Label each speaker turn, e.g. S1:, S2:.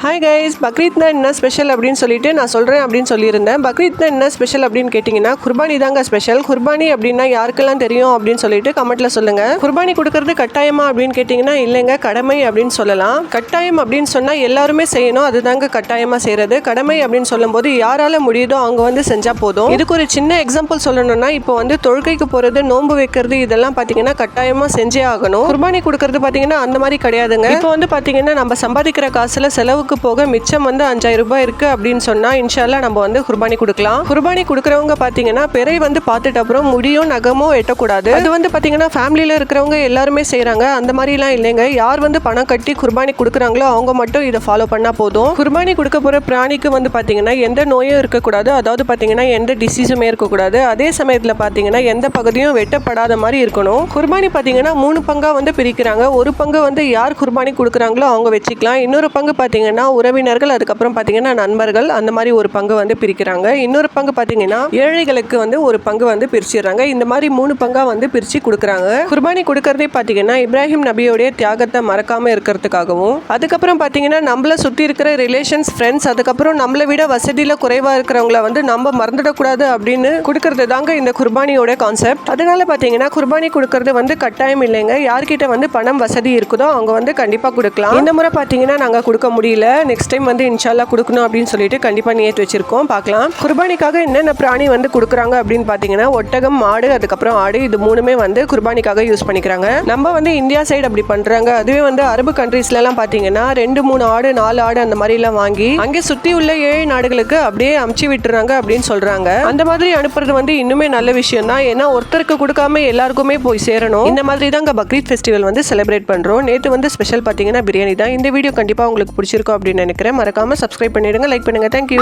S1: Hi guys, பக்ரீத்னா என்ன special அப்படின்னு சொல்லிட்டு நான் சொல்கிறேன் அப்படின்னு சொல்லியிருந்தேன். பக்ரீத்னா என்ன ஸ்பெஷல் அப்படின்னு கேட்டிங்கன்னா குர்பானி தாங்க ஸ்பெஷல். குர்பானி அப்படின்னா யாருக்கெல்லாம் தெரியும் அப்படின்னு சொல்லிட்டு கமெண்ட்டில் சொல்லுங்கள். குர்பானி கொடுக்கறது கட்டாயமா அப்படின்னு கேட்டிங்கன்னா இல்லைங்க, கடமை அப்படின்னு சொல்லலாம். கட்டாயம் அப்படின்னு சொன்னால் எல்லாருமே செய்யணும், அதுதாங்க கட்டாயமாக செய்கிறது. கடமை அப்படின்னு சொல்லும்போது யாரால முடியுதோ அவங்க வந்து செஞ்சால் போதும். இதுக்கு ஒரு சின்ன எக்ஸாம்பிள் சொல்லணும்னா இப்போ வந்து தொழுகைக்கு போகிறது, நோன்பு வைக்கிறது இதெல்லாம் பார்த்தீங்கன்னா கட்டாயமாக செஞ்சே ஆகணும். குர்பானி கொடுக்கறது பார்த்தீங்கன்னா அந்த மாதிரி கிடையாதுங்க. இப்போ வந்து பார்த்தீங்கன்னா நம்ம சம்பாதிக்கிற காசில் செலவுக்கு போக மிச்சம் வந்து 5000 ரூபாய் இருக்கு அப்படின்னு சொன்னா இன்ஷால்லா நம்ம வந்து குர்பானி கொடுக்கலாம். குர்பானி கொடுக்கறவங்க பாத்தீங்கன்னா பிறை வந்து பார்த்துட்டு அப்புறம் முடியும் நகமோ வெட்டக்கூடாது. அது வந்து பாத்தீங்கன்னா ஃபேமிலியில இருக்கிறவங்க எல்லாருமே செய்யறாங்க. அந்த மாதிரிலாம் இல்லைங்க. யார் வந்து பணம் கட்டி குர்பானி கொடுக்குறாங்களோ அவங்க மட்டும் இதை ஃபாலோ பண்ணா போதும். குர்பானி கொடுக்க போற பிராணிக்கு வந்து பாத்தீங்கன்னா எந்த நோயும் இருக்கக்கூடாது, அதாவது பாத்தீங்கன்னா எந்த டிசீஸுமே இருக்கக்கூடாது. அதே சமயத்துல பாத்தீங்கன்னா எந்த பகுதியும் வெட்டப்படாத மாதிரி இருக்கணும். குர்பானி பாத்தீங்கன்னா 3 பங்கா வந்து பிரிக்கிறாங்க. ஒரு பங்கு வந்து யார் குர்பானி கொடுக்குறாங்களோ அவங்க வச்சுக்கலாம். இன்னொரு பங்கு பாத்தீங்கன்னா உறவினர்கள், அதுக்கப்புறம் பாத்தீங்கன்னா நண்பர்கள், அந்த மாதிரி ஒரு பங்கு வந்து பிரிக்கிறாங்க. இன்னொரு பங்கு பாத்தீங்கன்னா ஏழைகளுக்கு வந்து ஒரு பங்கு வந்து பிரிச்சிடுறாங்க. இந்த மாதிரி 3 பங்கா வந்து பிரிச்சு கொடுக்குறாங்க. குர்பானி கொடுக்கறதே பாத்தீங்கன்னா இப்ராஹிம் நபியோடைய தியாகத்தை மறக்காம இருக்கிறதுக்காகவும், அதுக்கப்புறம் பாத்தீங்கன்னா நம்மள சுத்தி இருக்கிற ரிலேஷன்ஸ், ஃப்ரெண்ட்ஸ், அதுக்கப்புறம் நம்மளை விட வசதியில குறைவா இருக்கிறவங்கள வந்து நம்ம மறந்துடக்கூடாது அப்படின்னு கொடுக்கறது தாங்க இந்த குர்பானியோட கான்செப்ட். அதனால பாத்தீங்கன்னா குர்பானி கொடுக்கறது வந்து கட்டாயம் இல்லைங்க. யார்கிட்ட வந்து பணம் வசதி இருக்குதோ அவங்க வந்து கண்டிப்பா கொடுக்கலாம். இந்த முறை பாத்தீங்கன்னா நாங்க கொடுக்க முடியல, நெக்ஸ்ட் டைம் வந்து இன்ஷால்லா கொடுக்கணும் அப்படின்னு சொல்லிட்டு கண்டிப்பா நியத்து வச்சிருக்கோம். பார்க்கலாம். குர்பானிக்காக என்னென்ன பிராணி வந்து கொடுக்குறாங்க அப்படின்னு பாத்தீங்கன்னா ஒட்டகம், மாடு, அதுக்கப்புறம் ஆடு, இது மூணுமே வந்து குர்பானிக்காக யூஸ் பண்ணிக்கிறாங்க. நம்ம வந்து இந்தியா சைடு அப்படி பண்றாங்க. அதுவே வந்து அரபு கண்ட்ரீஸ்ல எல்லாம் பாத்தீங்கன்னா 2-3 ஆடு 4 ஆடு அந்த மாதிரி எல்லாம் வாங்கி அங்கே சுத்தி உள்ள 7 நாடுகளுக்கு அப்படியே அமுச்சு விட்டுறாங்க அப்படின்னு சொல்றாங்க. அந்த மாதிரி அனுப்புறது வந்து இன்னுமே நல்ல விஷயம் தான். ஏன்னா ஒருத்தருக்கு கொடுக்காம எல்லாருக்குமே போய் சேரணும். இந்த மாதிரி தாங்க பக்ரீத் ஃபெஸ்டிவல் வந்து செலிப்ரேட் பண்றோம். நேற்று வந்து ஸ்பெஷல் பாத்தீங்கன்னா பிரியாணி தான். இந்த வீடியோ கண்டிப்பா உங்களுக்கு பிடிச்சிருக்கும் அப்படின்னு நினைக்கிறேன். மறக்காம சப்ஸ்கிரைப் பண்ணிடுங்க, லைக் பண்ணுங்க. தேங்க்யூ.